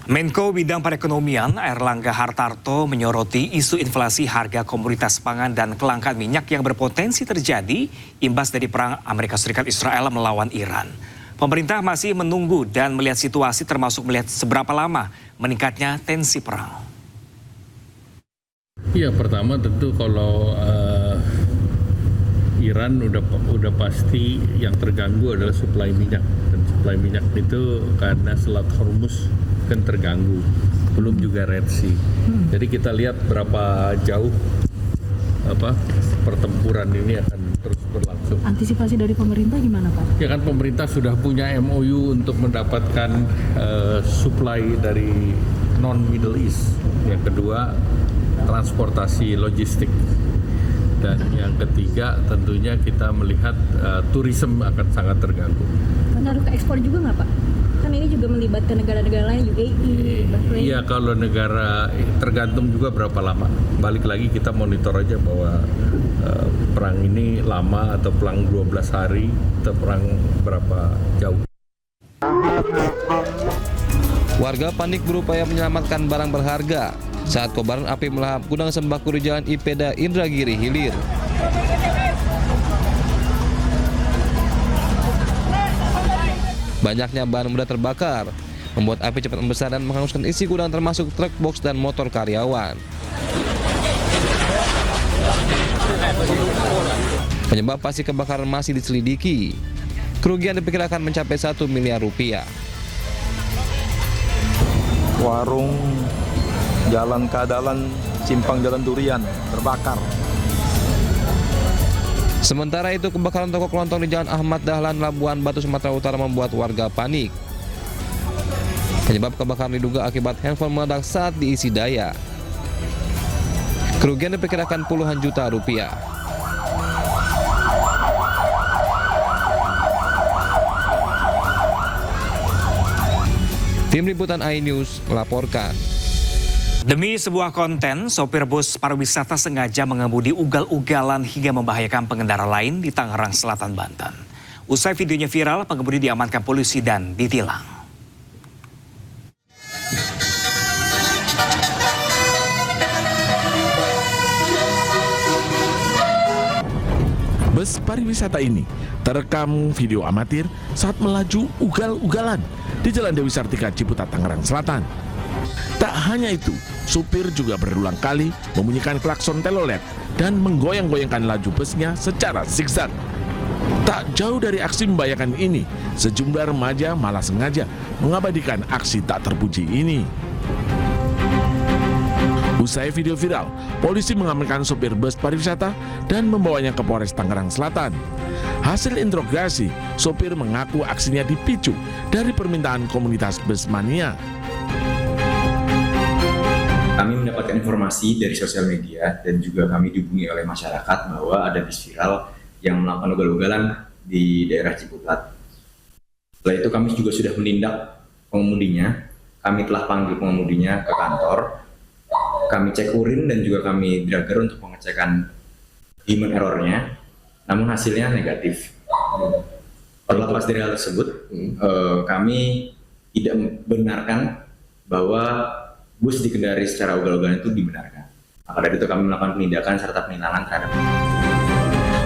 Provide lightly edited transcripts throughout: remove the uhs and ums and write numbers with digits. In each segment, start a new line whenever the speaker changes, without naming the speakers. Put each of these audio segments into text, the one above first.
Menko Bidang Perekonomian Airlangga Hartarto menyoroti isu inflasi harga komoditas pangan dan kelangkaan minyak yang berpotensi terjadi imbas dari perang Amerika Serikat Israel melawan Iran. Pemerintah masih menunggu dan melihat situasi termasuk melihat seberapa lama meningkatnya tensi perang.
Iya, pertama tentu kalau Iran udah pasti yang terganggu adalah suplai minyak, dan suplai minyak itu karena Selat Hormuz kan terganggu, belum juga Red Sea. Jadi kita lihat berapa jauh pertempuran ini akan terus berlangsung.
Antisipasi dari pemerintah gimana, Pak?
Ya kan pemerintah sudah punya MOU untuk mendapatkan supply dari non-Middle East. Yang kedua, transportasi logistik. Dan yang ketiga tentunya kita melihat tourism akan sangat terganggu.
Pengaruh ke ekspor juga nggak, Pak? Kan ini juga melibatkan negara-negara lain, UAE, Bahrain.
Iya, kalau negara tergantung juga berapa lama. Balik lagi kita monitor aja bahwa perang ini lama atau perang 12 hari atau perang berapa jauh.
Warga panik berupaya menyelamatkan barang berharga saat kobaran api melahap gudang sembako di Jalan Ipeda Indragiri Hilir. Banyaknya bahan mudah terbakar, membuat api cepat membesar dan menghanguskan isi gudang termasuk truk box dan motor karyawan. Penyebab pasti kebakaran masih diselidiki. Kerugian diperkirakan mencapai 1 miliar rupiah.
Warung Jalan Kadalan, Simpang Jalan Durian terbakar.
Sementara itu, kebakaran toko kelontong di Jalan Ahmad Dahlan, Labuan Batu, Sumatera Utara membuat warga panik. Penyebab kebakaran diduga akibat handphone meledak saat diisi daya. Kerugian diperkirakan puluhan juta rupiah. Tim Liputan iNews melaporkan.
Demi sebuah konten, sopir bus pariwisata sengaja mengemudi ugal-ugalan hingga membahayakan pengendara lain di Tangerang Selatan, Banten. Usai videonya viral, pengemudi diamankan polisi dan ditilang.
Bus pariwisata ini terekam video amatir saat melaju ugal-ugalan di Jalan Dewi Sartika, Ciputat, Tangerang Selatan. Tak hanya itu, supir juga berulang kali membunyikan klakson telolet dan menggoyang-goyangkan laju busnya secara zigzag. Tak jauh dari aksi membahayakan ini, sejumlah remaja malah sengaja mengabadikan aksi tak terpuji ini. Usai video viral, polisi mengamankan sopir bus pariwisata dan membawanya ke Polres Tangerang Selatan. Hasil interogasi, sopir mengaku aksinya dipicu dari permintaan komunitas bus mania.
Kami mendapatkan informasi dari sosial media dan juga kami dihubungi oleh masyarakat bahwa ada bis viral yang melakukan ugal-ugalan di daerah Ciputat. Setelah itu kami juga sudah menindak pengemudinya. Kami telah panggil pengemudinya ke kantor. Kami cek urin dan juga kami dragger untuk pengecekan human error-nya. Namun hasilnya negatif. Terlepas dari hal tersebut, kami tidak membenarkan bahwa bus dikendari secara ugal-ugalan itu dibenarkan. Maka dari itu kami melakukan penindakan serta penilangan terhadap.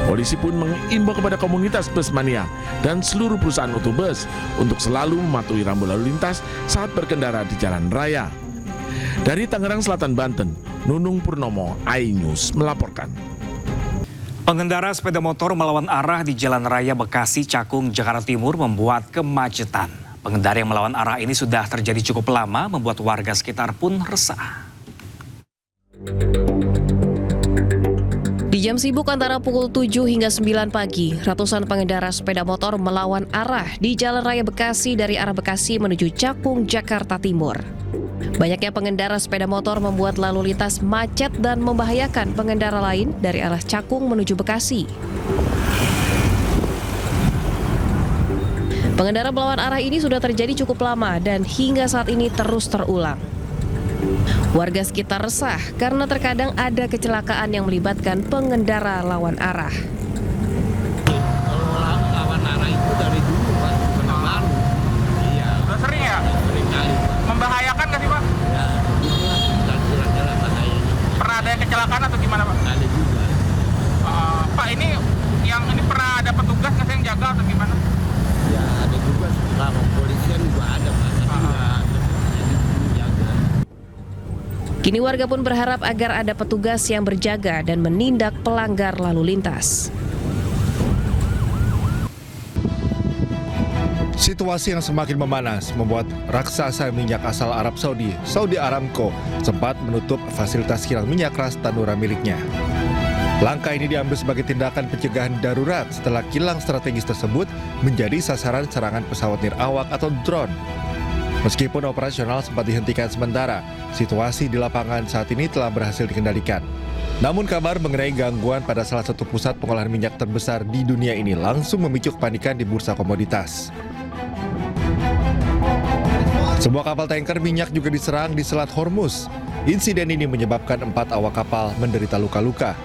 Polisi pun mengimbau kepada komunitas bus mania dan seluruh perusahaan otobus untuk selalu mematuhi rambu lalu lintas saat berkendara di jalan raya. Dari Tangerang Selatan, Banten, Nunung Purnomo, iNews melaporkan.
Pengendara sepeda motor melawan arah di Jalan Raya Bekasi, Cakung, Jakarta Timur membuat kemacetan. Pengendara yang melawan arah ini sudah terjadi cukup lama, membuat warga sekitar pun resah.
Di jam sibuk antara pukul 7 hingga 9 pagi, ratusan pengendara sepeda motor melawan arah di Jalan Raya Bekasi dari arah Bekasi menuju Cakung, Jakarta Timur. Banyaknya pengendara sepeda motor membuat lalu lintas macet dan membahayakan pengendara lain dari arah Cakung menuju Bekasi. Pengendara melawan arah ini sudah terjadi cukup lama dan hingga saat ini terus terulang. Warga sekitar resah karena terkadang ada kecelakaan yang melibatkan pengendara lawan arah.
Kalau lawan arah itu dari dulu, Pak, bukan baru. Iya.
Udah sering ya?
Sering kali, Pak.
Membahayakan nggak yang kecelakaan atau gimana Pak?
Ada juga.
Pak, ini pernah ada petugas nggak yang jaga atau gimana?
Ya ada juga sama polisian juga ada Pak. Tapi nggak jadi jaga.
Kini warga pun berharap agar ada petugas yang berjaga dan menindak pelanggar lalu lintas.
Situasi yang semakin memanas membuat raksasa minyak asal Arab Saudi, Saudi Aramco, sempat menutup fasilitas kilang minyak ras Tanura miliknya. Langkah ini diambil sebagai tindakan pencegahan darurat setelah kilang strategis tersebut menjadi sasaran serangan pesawat nirawak atau drone. Meskipun operasional sempat dihentikan sementara, situasi di lapangan saat ini telah berhasil dikendalikan. Namun kabar mengenai gangguan pada salah satu pusat pengolahan minyak terbesar di dunia ini langsung memicu kepanikan di bursa komoditas. Sebuah kapal tanker minyak juga diserang di Selat Hormuz. Insiden ini menyebabkan 4 awak kapal menderita luka-luka.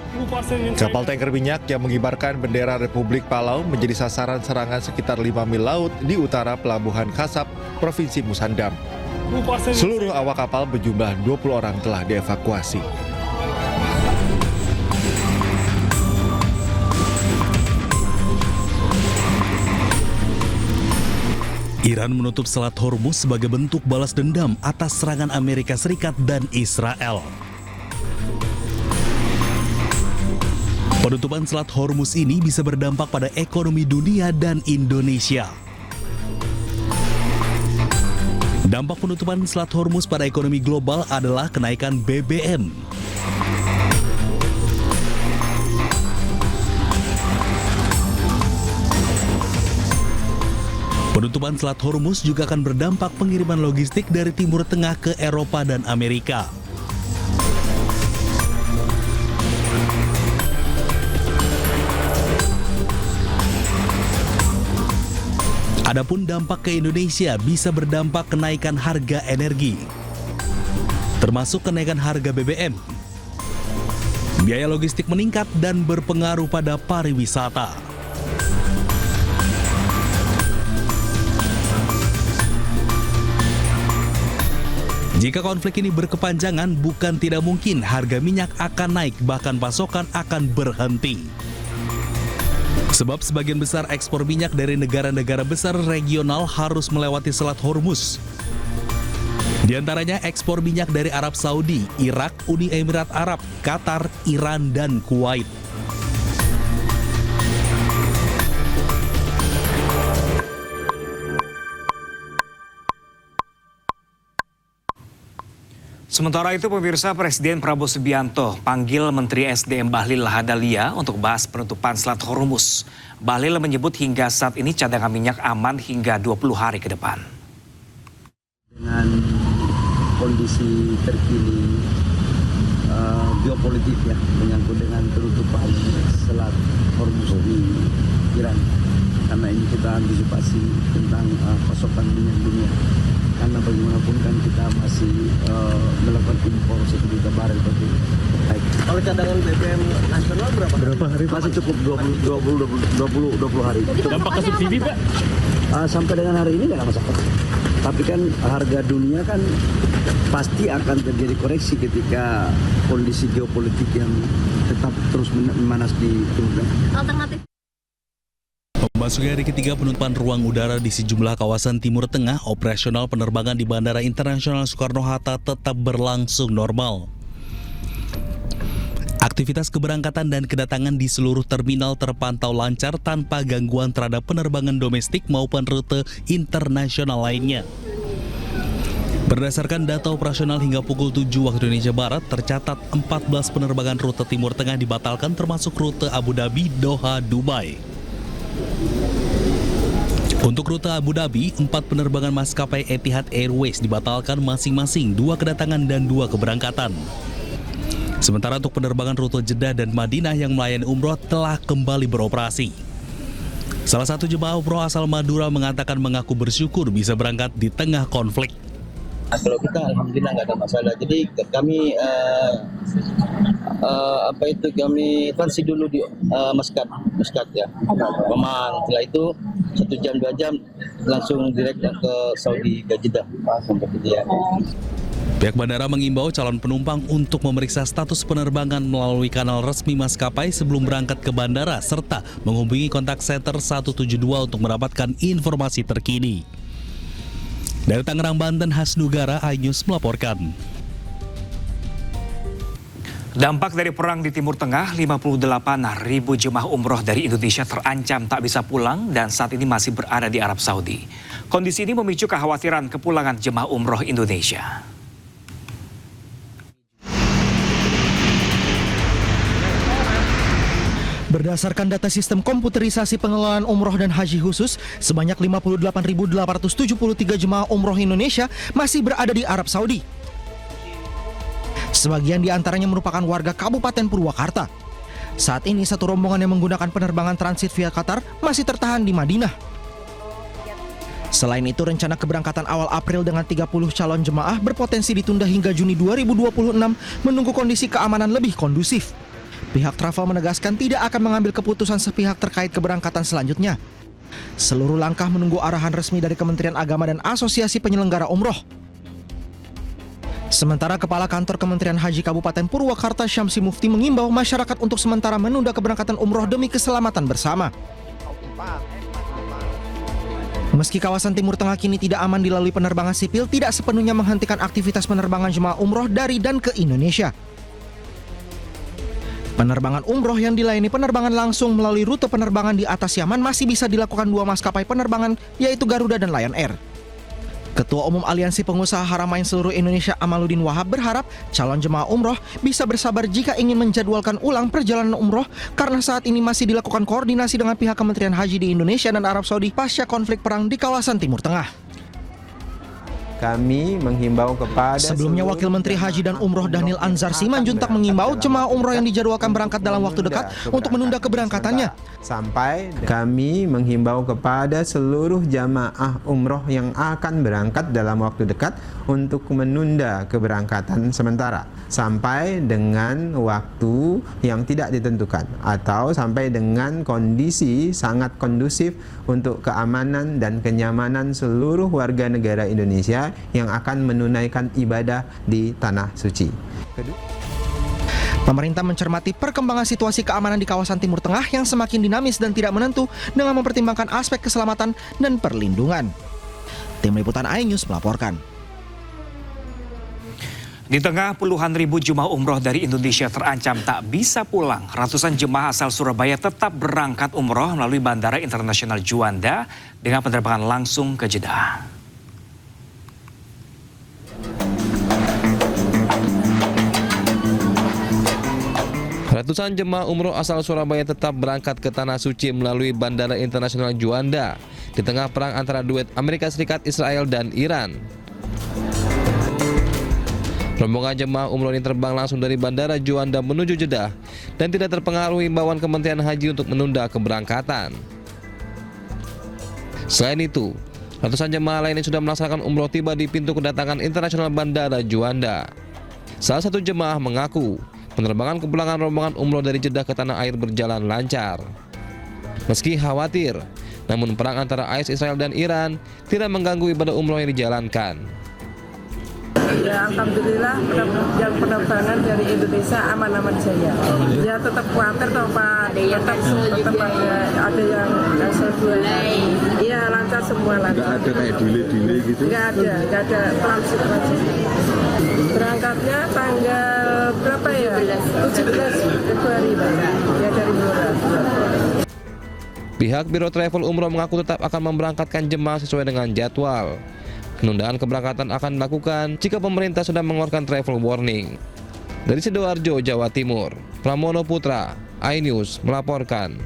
Kapal tanker minyak yang mengibarkan bendera Republik Palau menjadi sasaran serangan sekitar 5 mil laut di utara Pelabuhan Kasab, Provinsi Musandam. Seluruh awak kapal berjumlah 20 orang telah dievakuasi.
Iran menutup Selat Hormuz sebagai bentuk balas dendam atas serangan Amerika Serikat dan Israel. Penutupan Selat Hormuz ini bisa berdampak pada ekonomi dunia dan Indonesia. Dampak penutupan Selat Hormuz pada ekonomi global adalah kenaikan BBM. Penutupan Selat Hormuz juga akan berdampak pengiriman logistik dari Timur Tengah ke Eropa dan Amerika. Adapun dampak ke Indonesia bisa berdampak kenaikan harga energi, termasuk kenaikan harga BBM. Biaya logistik meningkat dan berpengaruh pada pariwisata. Jika konflik ini berkepanjangan, bukan tidak mungkin harga minyak akan naik, bahkan pasokan akan berhenti. Sebab sebagian besar ekspor minyak dari negara-negara besar regional harus melewati Selat Hormuz. Di antaranya ekspor minyak dari Arab Saudi, Irak, Uni Emirat Arab, Qatar, Iran, dan Kuwait.
Sementara itu, pemirsa, Presiden Prabowo Subianto panggil Menteri SDM Bahlil Lahadalia untuk bahas penutupan Selat Hormuz. Bahlil menyebut hingga saat ini cadangan minyak aman hingga 20 hari ke depan.
Dengan kondisi terkini geopolitik ya, menyangkut dengan penutupan Selat Hormuz di Iran. Karena ini kita antisipasi tentang pasokan minyak dunia. Karena bagaimanapun kan kita masih melakukan impor 1 juta barel per hari. Kalau cadangan BBM nasional berapa hari? Masih cukup 20 hari.
Dampak ke subsidi Pak?
Sampai dengan hari ini nggak ada masalah. Tapi kan harga dunia kan pasti akan terjadi koreksi ketika kondisi geopolitik yang tetap terus memanas di Timur Tengah.
Alternatif.
Memasuki hari ketiga penutupan ruang udara di sejumlah kawasan Timur Tengah, operasional penerbangan di Bandara Internasional Soekarno-Hatta tetap berlangsung normal. Aktivitas keberangkatan dan kedatangan di seluruh terminal terpantau lancar tanpa gangguan terhadap penerbangan domestik maupun rute internasional lainnya. Berdasarkan data operasional hingga pukul 7 waktu Indonesia Barat, tercatat 14 penerbangan rute Timur Tengah dibatalkan termasuk rute Abu Dhabi, Doha, Dubai. Untuk rute Abu Dhabi, 4 penerbangan maskapai Etihad Airways dibatalkan masing-masing 2 kedatangan dan 2 keberangkatan. Sementara untuk penerbangan rute Jeddah dan Madinah yang melayani umroh telah kembali beroperasi. Salah satu jemaah umroh asal Madura mengatakan mengaku bersyukur bisa berangkat di tengah konflik.
Kalau kita alhamdulillah nggak ada masalah. Jadi kami kami transit dulu di Muscat ya, Oman. Setelah itu 1 jam 2 jam langsung direct ke Saudi ke Jeddah sampai ke dia.
Pihak bandara mengimbau calon penumpang untuk memeriksa status penerbangan melalui kanal resmi maskapai sebelum berangkat ke bandara serta menghubungi kontak center 172 untuk mendapatkan informasi terkini. Dari Tangerang, Banten, Hasnugara, iNews melaporkan.
Dampak dari perang di Timur Tengah, 58.000 jemaah umroh dari Indonesia terancam tak bisa pulang dan saat ini masih berada di Arab Saudi. Kondisi ini memicu kekhawatiran kepulangan jemaah umroh Indonesia.
Berdasarkan data sistem komputerisasi pengelolaan umroh dan haji khusus, sebanyak 58.873 jemaah umroh Indonesia masih berada di Arab Saudi. Sebagian di antaranya merupakan warga Kabupaten Purwakarta. Saat ini satu rombongan yang menggunakan penerbangan transit via Qatar masih tertahan di Madinah. Selain itu, rencana keberangkatan awal April dengan 30 calon jemaah berpotensi ditunda hingga Juni 2026 menunggu kondisi keamanan lebih kondusif. Pihak travel menegaskan tidak akan mengambil keputusan sepihak terkait keberangkatan selanjutnya. Seluruh langkah menunggu arahan resmi dari Kementerian Agama dan Asosiasi Penyelenggara Umroh. Sementara Kepala Kantor Kementerian Haji Kabupaten Purwakarta Syamsi Mufti mengimbau masyarakat untuk sementara menunda keberangkatan umroh demi keselamatan bersama. Meski kawasan Timur Tengah kini tidak aman dilalui penerbangan sipil, tidak sepenuhnya menghentikan aktivitas penerbangan jemaah umroh dari dan ke Indonesia. Penerbangan umroh yang dilayani penerbangan langsung melalui rute penerbangan di atas Yaman masih bisa dilakukan dua maskapai penerbangan, yaitu Garuda dan Lion Air. Ketua Umum Aliansi Pengusaha Haramain Seluruh Indonesia Amaluddin Wahab berharap calon jemaah umroh bisa bersabar jika ingin menjadwalkan ulang perjalanan umroh karena saat ini masih dilakukan koordinasi dengan pihak Kementerian Haji di Indonesia dan Arab Saudi pasca konflik perang di kawasan Timur Tengah.
Kami menghimbau kepada
Sebelumnya Wakil Menteri Haji dan Umroh Dhanil Anzar Simanjuntak mengimbau jemaah umroh yang dijadwalkan berangkat dalam waktu dekat untuk menunda keberangkatannya.
Kami menghimbau kepada seluruh jamaah umroh yang akan berangkat dalam waktu dekat untuk menunda keberangkatan sementara sampai dengan waktu yang tidak ditentukan atau sampai dengan kondisi sangat kondusif untuk keamanan dan kenyamanan seluruh warga negara Indonesia yang akan menunaikan ibadah di Tanah Suci.
Pemerintah mencermati perkembangan situasi keamanan di kawasan Timur Tengah yang semakin dinamis dan tidak menentu dengan mempertimbangkan aspek keselamatan dan perlindungan. Tim Liputan iNews melaporkan.
Di tengah puluhan ribu jemaah umroh dari Indonesia terancam tak bisa pulang, ratusan jemaah asal Surabaya tetap berangkat umroh melalui Bandara Internasional Juanda dengan penerbangan langsung ke Jeddah.
Ratusan jemaah umroh asal Surabaya tetap berangkat ke Tanah Suci melalui Bandara Internasional Juanda di tengah perang antara duet Amerika Serikat, Israel, dan Iran. Rombongan jemaah umroh ini terbang langsung dari Bandara Juanda menuju Jeddah dan tidak terpengaruh imbauan Kementerian Haji untuk menunda keberangkatan. Selain itu, ratusan jemaah lainnya sudah melaksanakan umroh tiba di pintu kedatangan internasional Bandara Juanda. Salah satu jemaah mengaku penerbangan kepulangan rombongan umroh dari Jeddah ke tanah air berjalan lancar. Meski khawatir, namun perang antara AS Israel dan Iran tidak mengganggu ibadah umroh yang dijalankan.
Ya alhamdulillah penerbangan dari Indonesia aman-aman saja. Ya tetap khawatir toh Pak, tetap ada yang sesuai. Iya lancar semua lancar. Nggak ada kayak delay gitu? Nggak ada transit. Berangkatnya tanggal berapa ya? 17 Februari ya dari Blora.
Pihak Biro Travel Umroh mengaku tetap akan memberangkatkan jemaah sesuai dengan jadwal. Penundaan keberangkatan akan dilakukan jika pemerintah sudah mengeluarkan travel warning. Dari Sidoarjo, Jawa Timur, Pramono Putra, iNews melaporkan.